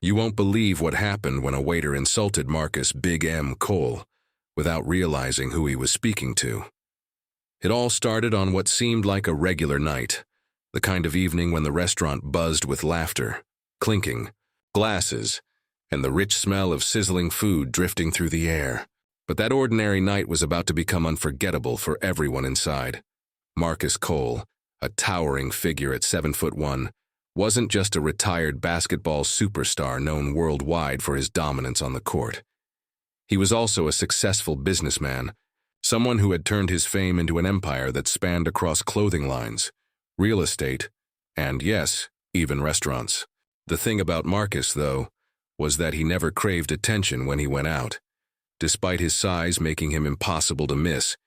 You won't believe what happened when a waiter insulted Marcus Big M Cole without realizing who he was speaking to. It all started on what seemed like a regular night, the kind of evening when the restaurant buzzed with laughter, clinking, glasses, and the rich smell of sizzling food drifting through the air. But that ordinary night was about to become unforgettable for everyone inside. Marcus Cole, a towering figure at 7'1", wasn't just a retired basketball superstar known worldwide for his dominance on the court. He was also a successful businessman, someone who had turned his fame into an empire that spanned across clothing lines, real estate, and yes, even restaurants. The thing about Marcus, though, was that he never craved attention when he went out. Despite his size making him impossible to miss,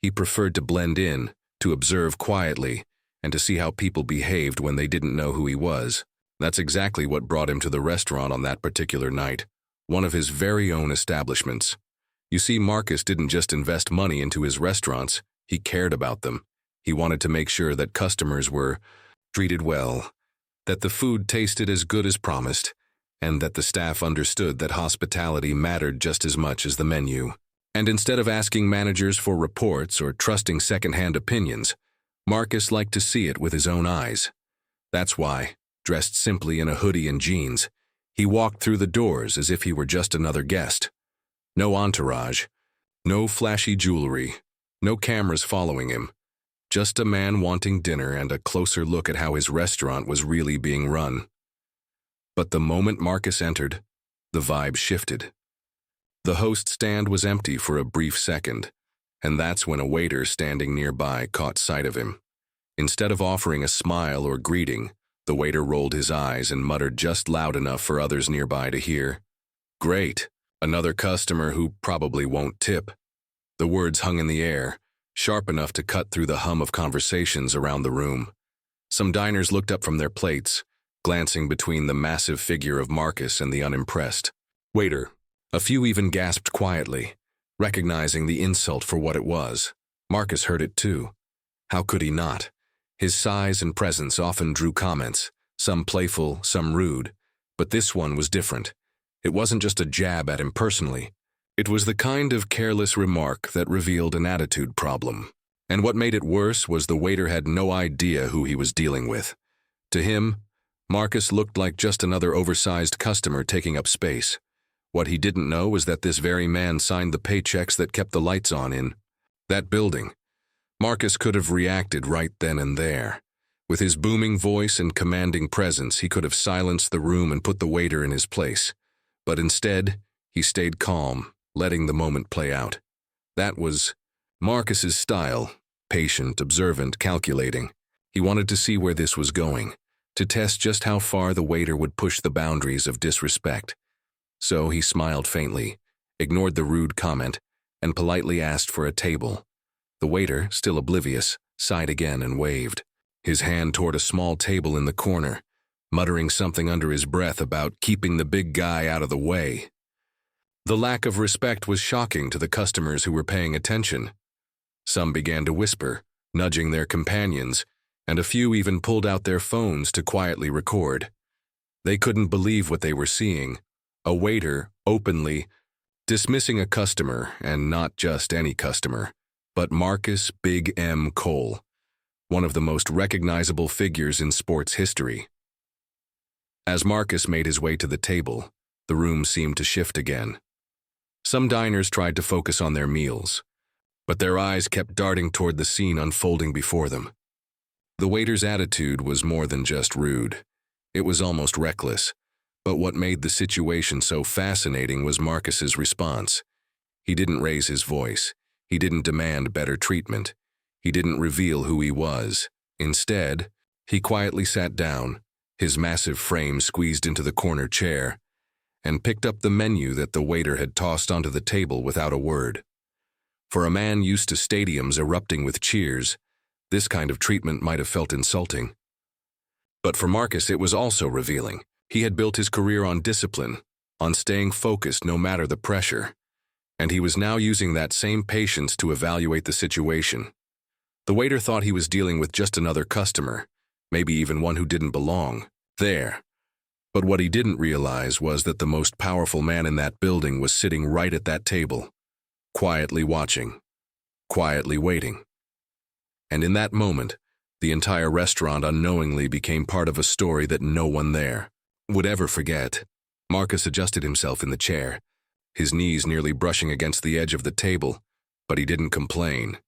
he preferred to blend in, to observe quietly, and to see how people behaved when they didn't know who he was. That's exactly what brought him to the restaurant on that particular night, one of his very own establishments. You see, Marcus didn't just invest money into his restaurants, he cared about them. He wanted to make sure that customers were treated well, that the food tasted as good as promised, and that the staff understood that hospitality mattered just as much as the menu. And instead of asking managers for reports or trusting second-hand opinions, Marcus liked to see it with his own eyes. That's why, dressed simply in a hoodie and jeans, he walked through the doors as if he were just another guest. No entourage, no flashy jewelry, no cameras following him. Just a man wanting dinner and a closer look at how his restaurant was really being run. But the moment Marcus entered, the vibe shifted. The host stand was empty for a brief second, and that's when a waiter standing nearby caught sight of him. Instead of offering a smile or greeting, the waiter rolled his eyes and muttered just loud enough for others nearby to hear, "Great, another customer who probably won't tip." The words hung in the air, sharp enough to cut through the hum of conversations around the room. Some diners looked up from their plates, glancing between the massive figure of Marcus and the unimpressed waiter. A few even gasped quietly, recognizing the insult for what it was. Marcus heard it too. How could he not? His size and presence often drew comments, some playful, some rude, but this one was different. It wasn't just a jab at him personally. It was the kind of careless remark that revealed an attitude problem. And what made it worse was the waiter had no idea who he was dealing with. To him, Marcus looked like just another oversized customer taking up space. What he didn't know was that this very man signed the paychecks that kept the lights on in that building. Marcus could have reacted right then and there. With his booming voice and commanding presence, he could have silenced the room and put the waiter in his place. But instead, he stayed calm, letting the moment play out. That was Marcus's style, patient, observant, calculating. He wanted to see where this was going, to test just how far the waiter would push the boundaries of disrespect. So he smiled faintly, ignored the rude comment, and politely asked for a table. The waiter, still oblivious, sighed again and waved, his hand toward a small table in the corner, muttering something under his breath about keeping the big guy out of the way. The lack of respect was shocking to the customers who were paying attention. Some began to whisper, nudging their companions, and a few even pulled out their phones to quietly record. They couldn't believe what they were seeing. A waiter, openly, dismissing a customer, and not just any customer, but Marcus Big M Cole, one of the most recognizable figures in sports history. As Marcus made his way to the table, the room seemed to shift again. Some diners tried to focus on their meals, but their eyes kept darting toward the scene unfolding before them. The waiter's attitude was more than just rude. It was almost reckless. But what made the situation so fascinating was Marcus's response. He didn't raise his voice. He didn't demand better treatment. He didn't reveal who he was. Instead, he quietly sat down, his massive frame squeezed into the corner chair, and picked up the menu that the waiter had tossed onto the table without a word. For a man used to stadiums erupting with cheers, this kind of treatment might have felt insulting. But for Marcus, it was also revealing. He had built his career on discipline, on staying focused no matter the pressure, and he was now using that same patience to evaluate the situation. The waiter thought he was dealing with just another customer, maybe even one who didn't belong there. But what he didn't realize was that the most powerful man in that building was sitting right at that table, quietly watching, quietly waiting. And in that moment, the entire restaurant unknowingly became part of a story that no one there would ever forget. Marcus adjusted himself in the chair, his knees nearly brushing against the edge of the table, but he didn't complain.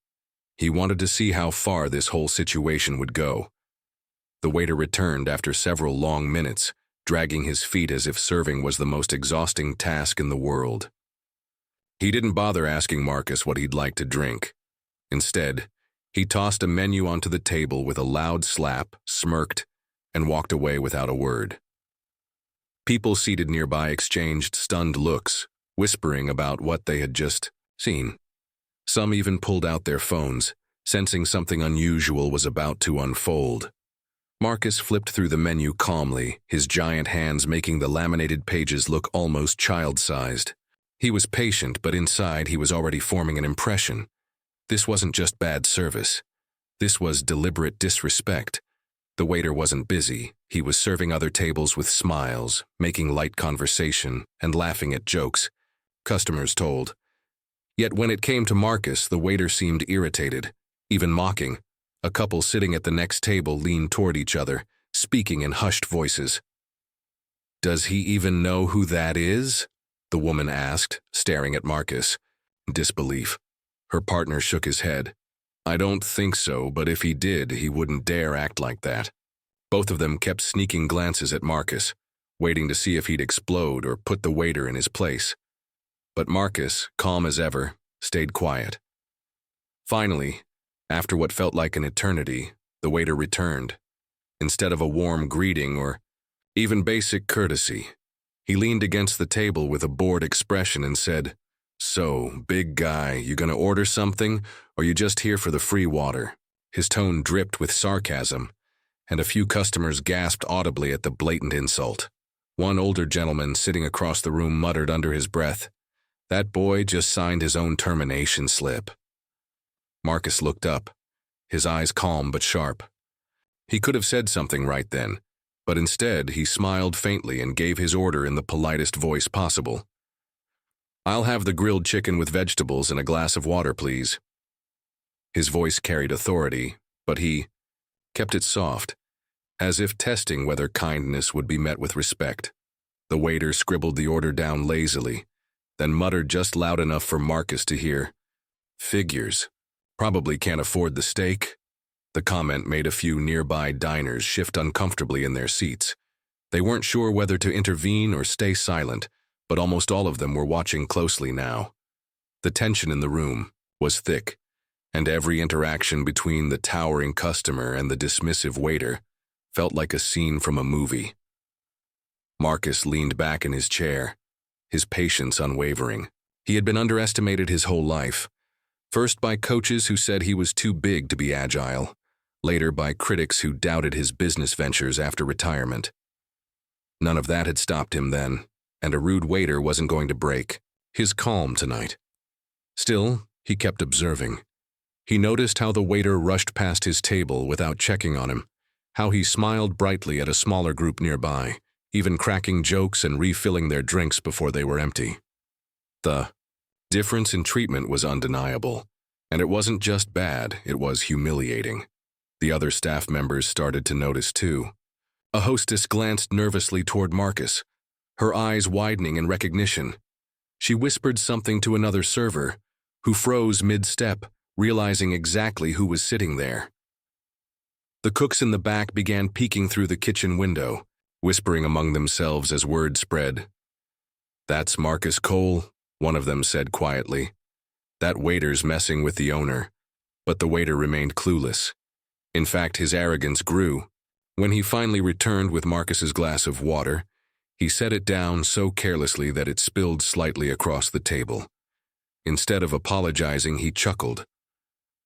He wanted to see how far this whole situation would go. The waiter returned after several long minutes, dragging his feet as if serving was the most exhausting task in the world. He didn't bother asking Marcus what he'd like to drink. Instead, he tossed a menu onto the table with a loud slap, smirked, and walked away without a word. People seated nearby exchanged stunned looks, whispering about what they had just seen. Some even pulled out their phones, sensing something unusual was about to unfold. Marcus flipped through the menu calmly, his giant hands making the laminated pages look almost child-sized. He was patient, but inside he was already forming an impression. This wasn't just bad service. This was deliberate disrespect. The waiter wasn't busy. He was serving other tables with smiles, making light conversation, and laughing at jokes, customers told. Yet when it came to Marcus, the waiter seemed irritated, even mocking. A couple sitting at the next table leaned toward each other, speaking in hushed voices. "Does he even know who that is?" the woman asked, staring at Marcus. Disbelief. Her partner shook his head. "I don't think so, but if he did, he wouldn't dare act like that." Both of them kept sneaking glances at Marcus, waiting to see if he'd explode or put the waiter in his place. But Marcus, calm as ever, stayed quiet. Finally, after what felt like an eternity, the waiter returned. Instead of a warm greeting or even basic courtesy, he leaned against the table with a bored expression and said, "So, big guy, you gonna order something, or you just here for the free water?" His tone dripped with sarcasm, and a few customers gasped audibly at the blatant insult. One older gentleman sitting across the room muttered under his breath, "That boy just signed his own termination slip." Marcus looked up, his eyes calm but sharp. He could have said something right then, but instead he smiled faintly and gave his order in the politest voice possible. "I'll have the grilled chicken with vegetables and a glass of water, please." His voice carried authority, but he kept it soft, as if testing whether kindness would be met with respect. The waiter scribbled the order down lazily, then muttered just loud enough for Marcus to hear, "Figures. Probably can't afford the steak." The comment made a few nearby diners shift uncomfortably in their seats. They weren't sure whether to intervene or stay silent, but almost all of them were watching closely now. The tension in the room was thick, and every interaction between the towering customer and the dismissive waiter felt like a scene from a movie. Marcus leaned back in his chair, his patience unwavering. He had been underestimated his whole life. First by coaches who said he was too big to be agile, later by critics who doubted his business ventures after retirement. None of that had stopped him then, and a rude waiter wasn't going to break his calm tonight. Still, he kept observing. He noticed how the waiter rushed past his table without checking on him, how he smiled brightly at a smaller group nearby, even cracking jokes and refilling their drinks before they were empty. The difference in treatment was undeniable, and it wasn't just bad, it was humiliating. The other staff members started to notice too. A hostess glanced nervously toward Marcus, her eyes widening in recognition. She whispered something to another server, who froze mid-step, realizing exactly who was sitting there. The cooks in the back began peeking through the kitchen window, whispering among themselves as word spread. "That's Marcus Cole," one of them said quietly. "That waiter's messing with the owner." But the waiter remained clueless. In fact, his arrogance grew. When he finally returned with Marcus's glass of water, he set it down so carelessly that it spilled slightly across the table. Instead of apologizing, he chuckled.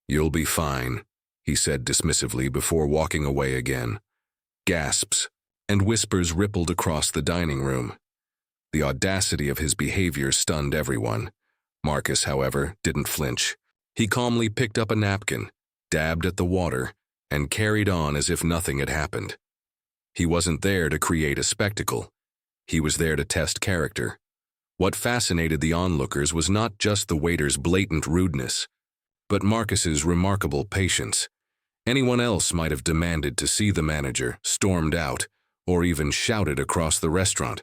"You'll be fine," he said dismissively before walking away again. Gasps and whispers rippled across the dining room. The audacity of his behavior stunned everyone. Marcus, however, didn't flinch. He calmly picked up a napkin, dabbed at the water, and carried on as if nothing had happened. He wasn't there to create a spectacle. He was there to test character. What fascinated the onlookers was not just the waiter's blatant rudeness, but Marcus's remarkable patience. Anyone else might have demanded to see the manager, stormed out, or even shouted across the restaurant.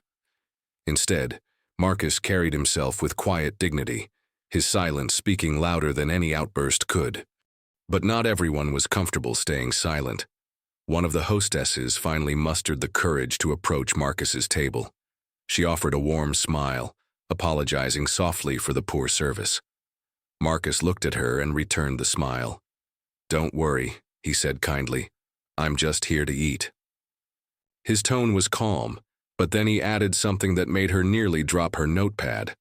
Instead, Marcus carried himself with quiet dignity, his silence speaking louder than any outburst could. But not everyone was comfortable staying silent. One of the hostesses finally mustered the courage to approach Marcus's table. She offered a warm smile, apologizing softly for the poor service. Marcus looked at her and returned the smile. "Don't worry," he said kindly. "I'm just here to eat." His tone was calm, but then he added something that made her nearly drop her notepad.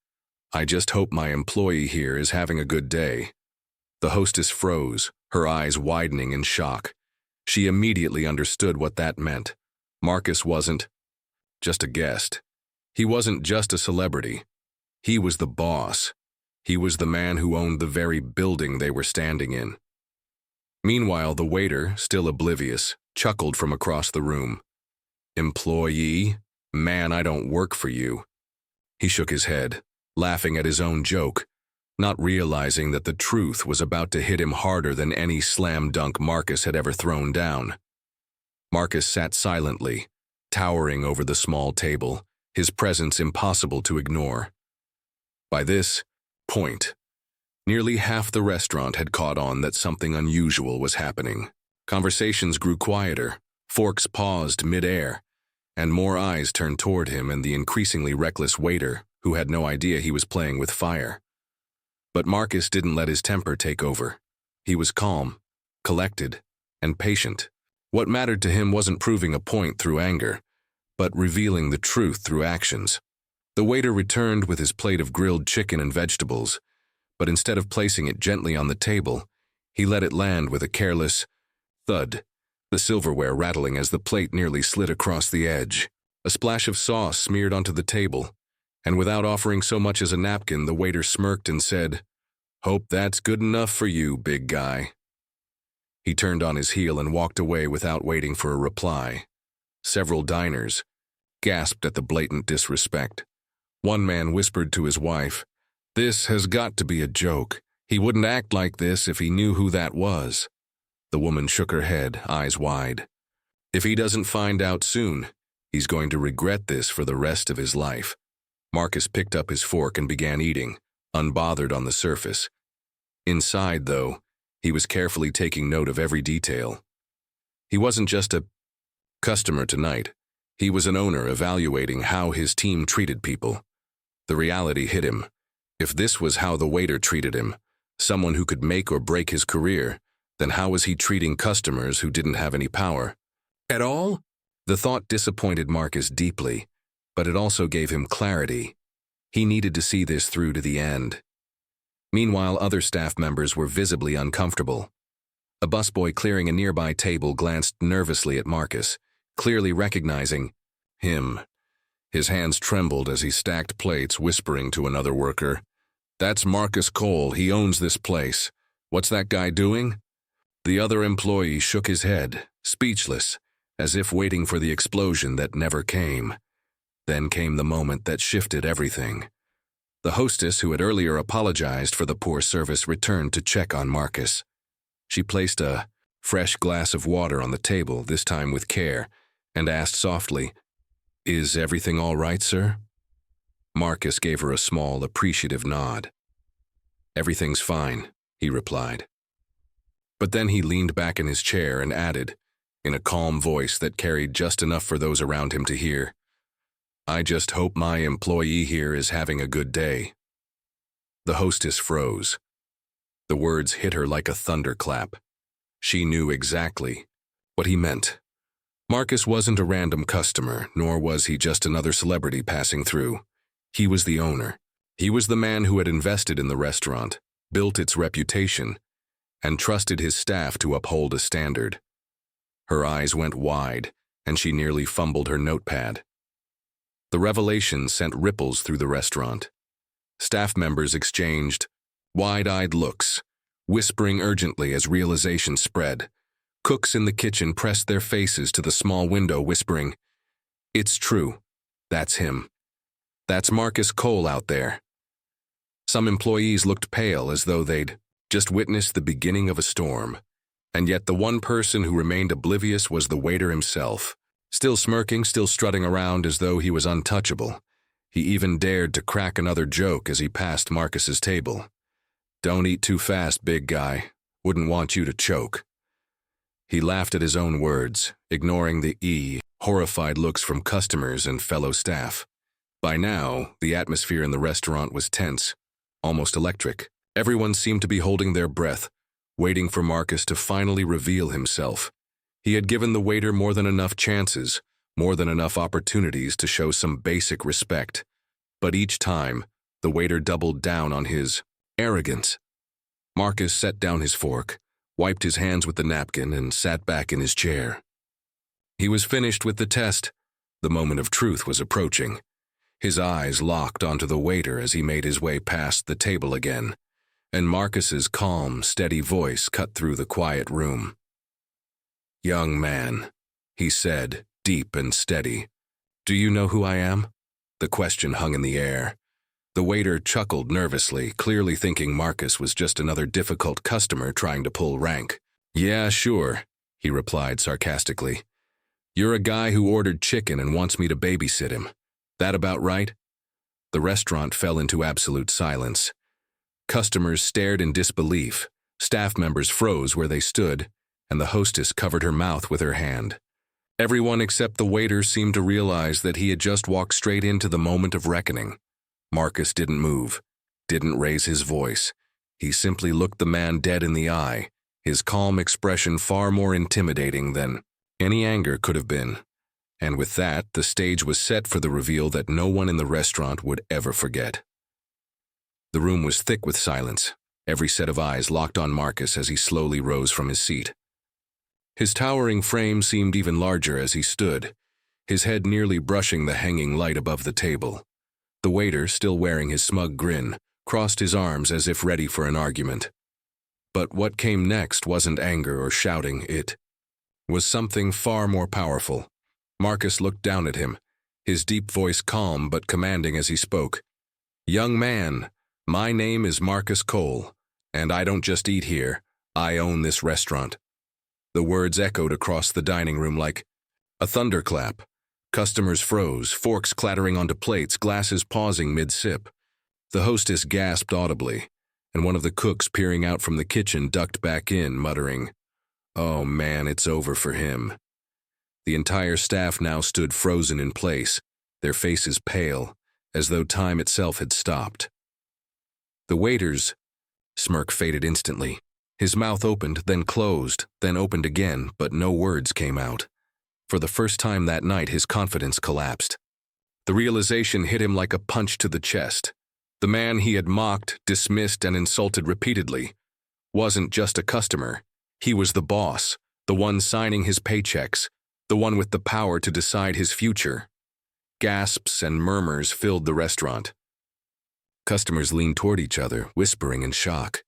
"I just hope my employee here is having a good day." The hostess froze, her eyes widening in shock. She immediately understood what that meant. Marcus wasn't just a guest. He wasn't just a celebrity. He was the boss. He was the man who owned the very building they were standing in. Meanwhile, the waiter, still oblivious, chuckled from across the room. "Employee? Man, I don't work for you." He shook his head, laughing at his own joke, not realizing that the truth was about to hit him harder than any slam dunk Marcus had ever thrown down. Marcus sat silently, towering over the small table, his presence impossible to ignore. By this point, nearly half the restaurant had caught on that something unusual was happening. Conversations grew quieter, forks paused mid-air, and more eyes turned toward him and the increasingly reckless waiter, who had no idea he was playing with fire. But Marcus didn't let his temper take over. He was calm, collected, and patient. What mattered to him wasn't proving a point through anger, but revealing the truth through actions. The waiter returned with his plate of grilled chicken and vegetables, but instead of placing it gently on the table, he let it land with a careless thud, the silverware rattling as the plate nearly slid across the edge. A splash of sauce smeared onto the table, and without offering so much as a napkin, the waiter smirked and said, "Hope that's good enough for you, big guy." He turned on his heel and walked away without waiting for a reply. Several diners gasped at the blatant disrespect. One man whispered to his wife, "This has got to be a joke. He wouldn't act like this if he knew who that was." The woman shook her head, eyes wide. "If he doesn't find out soon, he's going to regret this for the rest of his life." Marcus picked up his fork and began eating, unbothered on the surface. Inside, though, he was carefully taking note of every detail. He wasn't just a customer tonight. He was an owner evaluating how his team treated people. The reality hit him. If this was how the waiter treated him, someone who could make or break his career, then how was he treating customers who didn't have any power at all? The thought disappointed Marcus deeply, but it also gave him clarity. He needed to see this through to the end. Meanwhile, other staff members were visibly uncomfortable. A busboy clearing a nearby table glanced nervously at Marcus, clearly recognizing him. His hands trembled as he stacked plates, whispering to another worker, "That's Marcus Cole. He owns this place. What's that guy doing?" The other employee shook his head, speechless, as if waiting for the explosion that never came. Then came the moment that shifted everything. The hostess, who had earlier apologized for the poor service, returned to check on Marcus. She placed a fresh glass of water on the table, this time with care, and asked softly, "Is everything all right, sir?" Marcus gave her a small, appreciative nod. "Everything's fine," he replied. But then he leaned back in his chair and added, in a calm voice that carried just enough for those around him to hear, "I just hope my employee here is having a good day." The hostess froze. The words hit her like a thunderclap. She knew exactly what he meant. Marcus wasn't a random customer, nor was he just another celebrity passing through. He was the owner. He was the man who had invested in the restaurant, built its reputation, and trusted his staff to uphold a standard. Her eyes went wide, and she nearly fumbled her notepad. The revelation sent ripples through the restaurant. Staff members exchanged wide-eyed looks, whispering urgently as realization spread. Cooks in the kitchen pressed their faces to the small window, whispering, "It's true. That's him. That's Marcus Cole out there." Some employees looked pale, as though they'd just witnessed the beginning of a storm. And yet the one person who remained oblivious was the waiter himself. Still smirking, still strutting around as though he was untouchable. He even dared to crack another joke as he passed Marcus's table. "Don't eat too fast, big guy. Wouldn't want you to choke." He laughed at his own words, ignoring the horrified looks from customers and fellow staff. By now, the atmosphere in the restaurant was tense, almost electric. Everyone seemed to be holding their breath, waiting for Marcus to finally reveal himself. He had given the waiter more than enough chances, more than enough opportunities to show some basic respect. But each time, the waiter doubled down on his arrogance. Marcus set down his fork, wiped his hands with the napkin, and sat back in his chair. He was finished with the test. The moment of truth was approaching. His eyes locked onto the waiter as he made his way past the table again, and Marcus's calm, steady voice cut through the quiet room. "Young man," he said, deep and steady. "Do you know who I am?" The question hung in the air. The waiter chuckled nervously, clearly thinking Marcus was just another difficult customer trying to pull rank. "Yeah, sure," he replied sarcastically. "You're a guy who ordered chicken and wants me to babysit him. That about right?" The restaurant fell into absolute silence. Customers stared in disbelief, staff members froze where they stood, and the hostess covered her mouth with her hand. Everyone except the waiter seemed to realize that he had just walked straight into the moment of reckoning. Marcus didn't move, didn't raise his voice. He simply looked the man dead in the eye, his calm expression far more intimidating than any anger could have been. And with that, the stage was set for the reveal that no one in the restaurant would ever forget. The room was thick with silence, every set of eyes locked on Marcus as he slowly rose from his seat. His towering frame seemed even larger as he stood, his head nearly brushing the hanging light above the table. The waiter, still wearing his smug grin, crossed his arms as if ready for an argument. But what came next wasn't anger or shouting, it was something far more powerful. Marcus looked down at him, his deep voice calm but commanding as he spoke. "Young man, my name is Marcus Cole, and I don't just eat here, I own this restaurant." The words echoed across the dining room like a thunderclap. Customers froze, forks clattering onto plates, glasses pausing mid-sip. The hostess gasped audibly, and one of the cooks peering out from the kitchen ducked back in, muttering, "Oh man, it's over for him." The entire staff now stood frozen in place, their faces pale, as though time itself had stopped. The waiter's smirk faded instantly. His mouth opened, then closed, then opened again, but no words came out. For the first time that night, his confidence collapsed. The realization hit him like a punch to the chest. The man he had mocked, dismissed, and insulted repeatedly wasn't just a customer. He was the boss, the one signing his paychecks, the one with the power to decide his future. Gasps and murmurs filled the restaurant. Customers leaned toward each other, whispering in shock.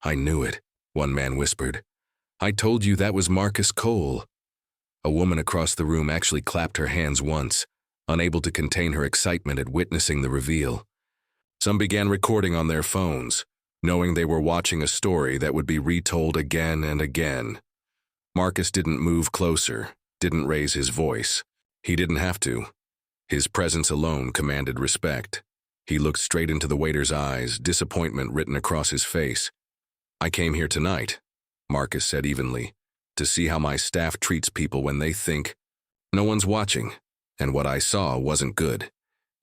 "I knew it," one man whispered. "I told you that was Marcus Cole." A woman across the room actually clapped her hands once, unable to contain her excitement at witnessing the reveal. Some began recording on their phones, knowing they were watching a story that would be retold again and again. Marcus didn't move closer, didn't raise his voice. He didn't have to. His presence alone commanded respect. He looked straight into the waiter's eyes, disappointment written across his face. "I came here tonight," Marcus said evenly, "to see how my staff treats people when they think no one's watching, and what I saw wasn't good.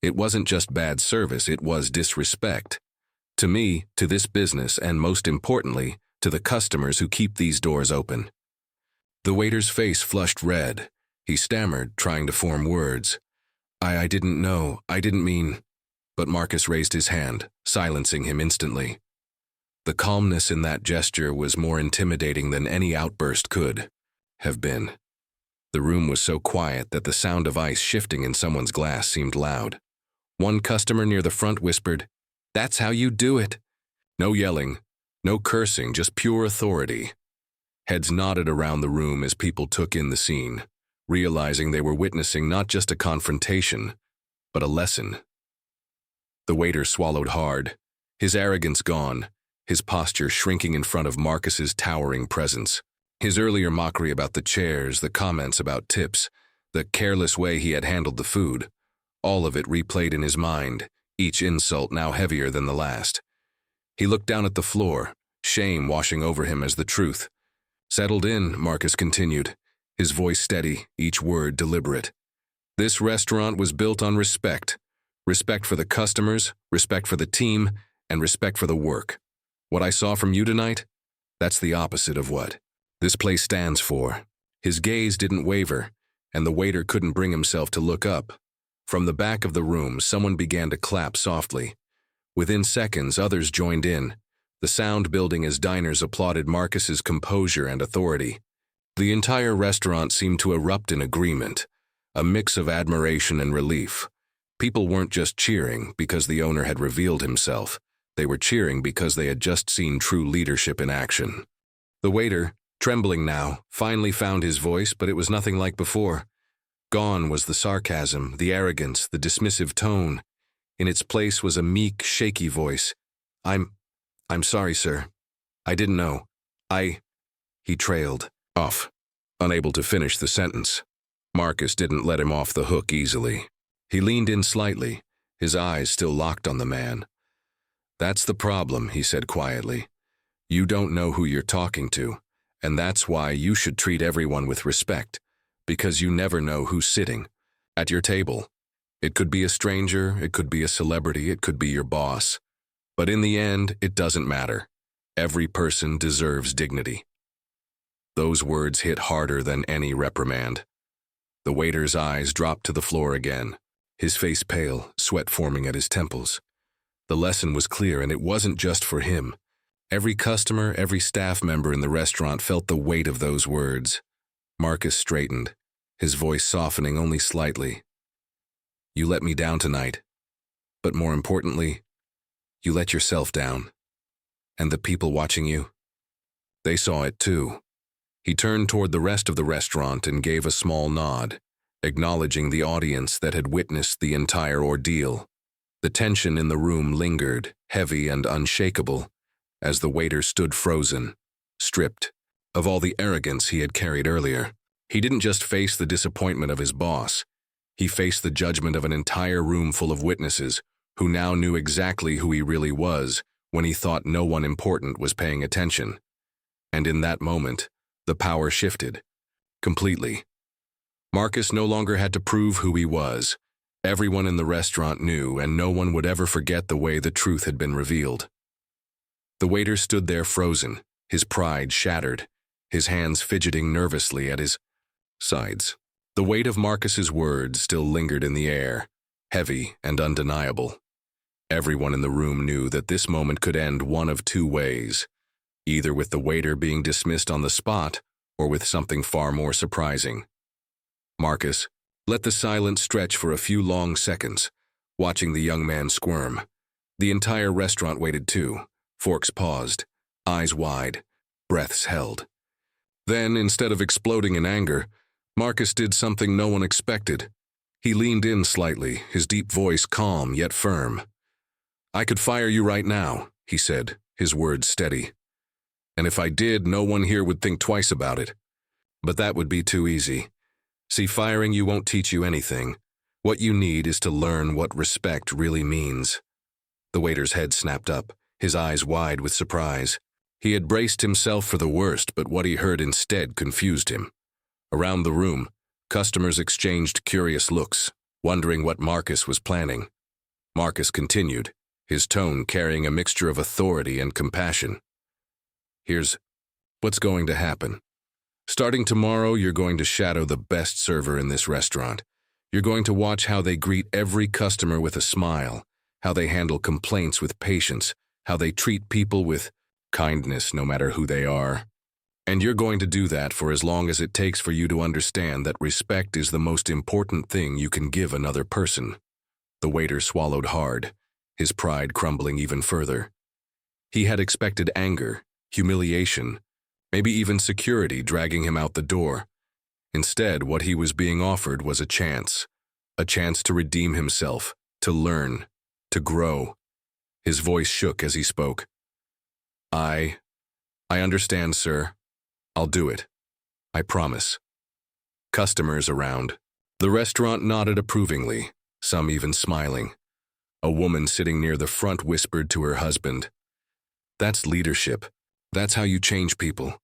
It wasn't just bad service, it was disrespect. To me, to this business, and most importantly, to the customers who keep these doors open." The waiter's face flushed red. He stammered, trying to form words. I didn't know, I didn't mean..." But Marcus raised his hand, silencing him instantly. The calmness in that gesture was more intimidating than any outburst could have been. The room was so quiet that the sound of ice shifting in someone's glass seemed loud. One customer near the front whispered, "That's how you do it." No yelling, no cursing, just pure authority. Heads nodded around the room as people took in the scene, realizing they were witnessing not just a confrontation, but a lesson. The waiter swallowed hard, his arrogance gone, his posture shrinking in front of Marcus's towering presence. His earlier mockery about the chairs, the comments about tips, the careless way he had handled the food, all of it replayed in his mind, each insult now heavier than the last. He looked down at the floor, shame washing over him as the truth. "Settled in," Marcus continued, his voice steady, each word deliberate. "This restaurant was built on respect. Respect for the customers, respect for the team, and respect for the work. What I saw from you tonight? That's the opposite of what this place stands for." His gaze didn't waver, and the waiter couldn't bring himself to look up. From the back of the room, someone began to clap softly. Within seconds, others joined in, the sound building as diners applauded Marcus's composure and authority. The entire restaurant seemed to erupt in agreement, a mix of admiration and relief. People weren't just cheering because the owner had revealed himself. They were cheering because they had just seen true leadership in action. The waiter, trembling now, finally found his voice, but it was nothing like before. Gone was the sarcasm, the arrogance, the dismissive tone. In its place was a meek, shaky voice. I'm sorry, sir. I didn't know. He trailed off, unable to finish the sentence. Marcus didn't let him off the hook easily. He leaned in slightly, his eyes still locked on the man. "That's the problem," he said quietly. "You don't know who you're talking to, and that's why you should treat everyone with respect, because you never know who's sitting at your table. It could be a stranger, it could be a celebrity, it could be your boss. But in the end, it doesn't matter. Every person deserves dignity." Those words hit harder than any reprimand. The waiter's eyes dropped to the floor again, his face pale, sweat forming at his temples. The lesson was clear, and it wasn't just for him. Every customer, every staff member in the restaurant felt the weight of those words. Marcus straightened, his voice softening only slightly. "You let me down tonight. But more importantly, you let yourself down. And the people watching you? They saw it too." He turned toward the rest of the restaurant and gave a small nod, acknowledging the audience that had witnessed the entire ordeal. The tension in the room lingered, heavy and unshakable, as the waiter stood frozen, stripped of all the arrogance he had carried earlier. He didn't just face the disappointment of his boss. He faced the judgment of an entire room full of witnesses who now knew exactly who he really was when he thought no one important was paying attention. And in that moment, the power shifted. Completely. Marcus no longer had to prove who he was. Everyone in the restaurant knew, and no one would ever forget the way the truth had been revealed. The waiter stood there frozen, his pride shattered, his hands fidgeting nervously at his sides. The weight of Marcus's words still lingered in the air, heavy and undeniable. Everyone in the room knew that this moment could end one of two ways, either with the waiter being dismissed on the spot or with something far more surprising. Marcus let the silence stretch for a few long seconds, watching the young man squirm. The entire restaurant waited too, forks paused, eyes wide, breaths held. Then, instead of exploding in anger, Marcus did something no one expected. He leaned in slightly, his deep voice calm yet firm. "I could fire you right now," he said, his words steady. "And if I did, no one here would think twice about it. But that would be too easy. See, firing you won't teach you anything. What you need is to learn what respect really means." The waiter's head snapped up, his eyes wide with surprise. He had braced himself for the worst, but what he heard instead confused him. Around the room, customers exchanged curious looks, wondering what Marcus was planning. Marcus continued, his tone carrying a mixture of authority and compassion. "Here's what's going to happen. Starting tomorrow, you're going to shadow the best server in this restaurant. You're going to watch how they greet every customer with a smile, how they handle complaints with patience, how they treat people with kindness no matter who they are. And you're going to do that for as long as it takes for you to understand that respect is the most important thing you can give another person." The waiter swallowed hard, his pride crumbling even further. He had expected anger, humiliation, maybe even security dragging him out the door. Instead, what he was being offered was a chance to redeem himself, to learn, to grow. His voice shook as he spoke. I understand, sir. I'll do it. I promise. Customers around. The restaurant nodded approvingly, some even smiling. A woman sitting near the front whispered to her husband, "That's leadership. That's how you change people."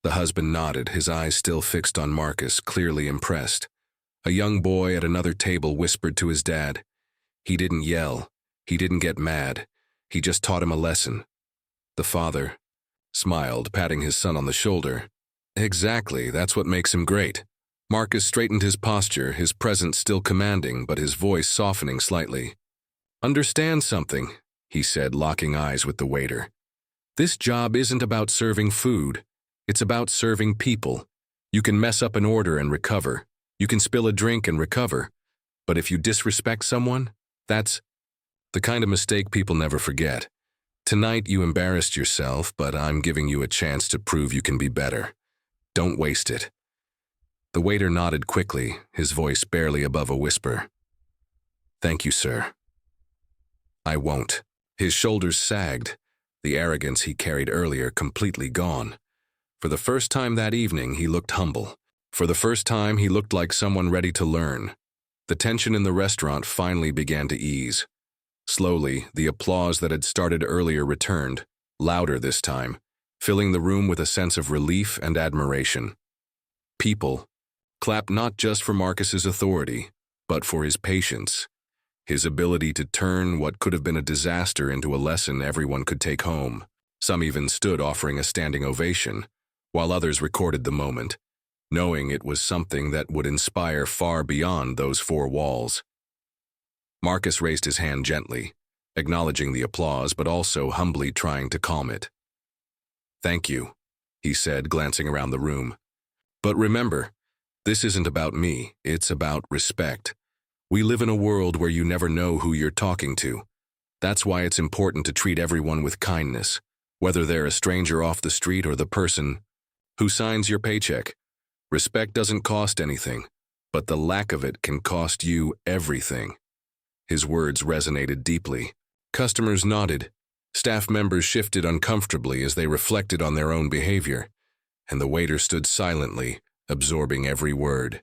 The husband nodded, his eyes still fixed on Marcus, clearly impressed. A young boy at another table whispered to his dad. He didn't yell. He didn't get mad. He just taught him a lesson. The father smiled, patting his son on the shoulder. Exactly, that's what makes him great. Marcus straightened his posture, his presence still commanding, but his voice softening slightly. "Understand something," he said, locking eyes with the waiter. "This job isn't about serving food. It's about serving people. You can mess up an order and recover. You can spill a drink and recover. But if you disrespect someone, that's the kind of mistake people never forget. Tonight you embarrassed yourself, but I'm giving you a chance to prove you can be better. Don't waste it." The waiter nodded quickly, his voice barely above a whisper. "Thank you, sir." "I won't." His shoulders sagged, the arrogance he carried earlier completely gone. For the first time that evening, he looked humble. For the first time, he looked like someone ready to learn. The tension in the restaurant finally began to ease. Slowly, the applause that had started earlier returned, louder this time, filling the room with a sense of relief and admiration. People clapped not just for Marcus's authority, but for his patience, his ability to turn what could have been a disaster into a lesson everyone could take home. Some even stood offering a standing ovation, while others recorded the moment, knowing it was something that would inspire far beyond those four walls. Marcus raised his hand gently, acknowledging the applause but also humbly trying to calm it. "Thank you," he said, glancing around the room. "But remember, this isn't about me, it's about respect. We live in a world where you never know who you're talking to. That's why it's important to treat everyone with kindness, whether they're a stranger off the street or the person who signs your paycheck. Respect doesn't cost anything, but the lack of it can cost you everything." His words resonated deeply. Customers nodded. Staff members shifted uncomfortably as they reflected on their own behavior, and the waiter stood silently, absorbing every word.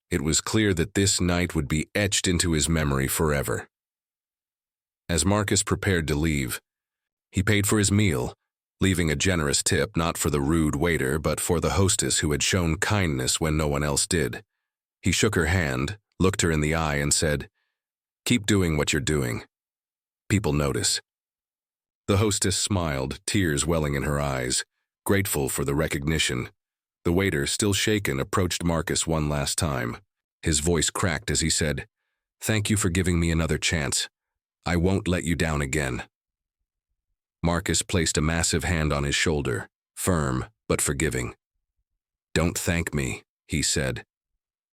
It was clear that this night would be etched into his memory forever. As Marcus prepared to leave, he paid for his meal, leaving a generous tip not for the rude waiter but for the hostess who had shown kindness when no one else did. He shook her hand, looked her in the eye, and said, "Keep doing what you're doing. People notice." The hostess smiled, tears welling in her eyes, grateful for the recognition. The waiter, still shaken, approached Marcus one last time. His voice cracked as he said, "Thank you for giving me another chance. I won't let you down again." Marcus placed a massive hand on his shoulder, firm but forgiving. "Don't thank me," he said.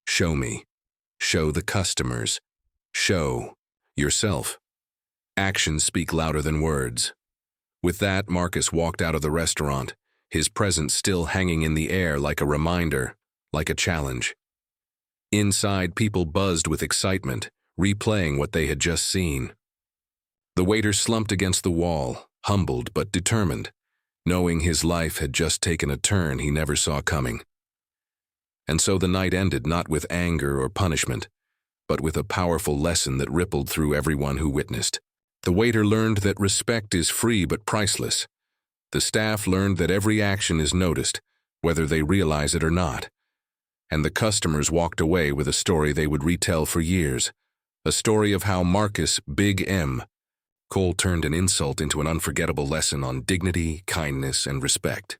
"Show me. Show the customers. Show yourself. Actions speak louder than words." With that, Marcus walked out of the restaurant, his presence still hanging in the air like a reminder, like a challenge. Inside, people buzzed with excitement, replaying what they had just seen. The waiter slumped against the wall, humbled but determined, knowing his life had just taken a turn he never saw coming. And so the night ended not with anger or punishment, but with a powerful lesson that rippled through everyone who witnessed. The waiter learned that respect is free but priceless. The staff learned that every action is noticed, whether they realize it or not. And the customers walked away with a story they would retell for years, a story of how Marcus, Big M, Cole turned an insult into an unforgettable lesson on dignity, kindness, and respect.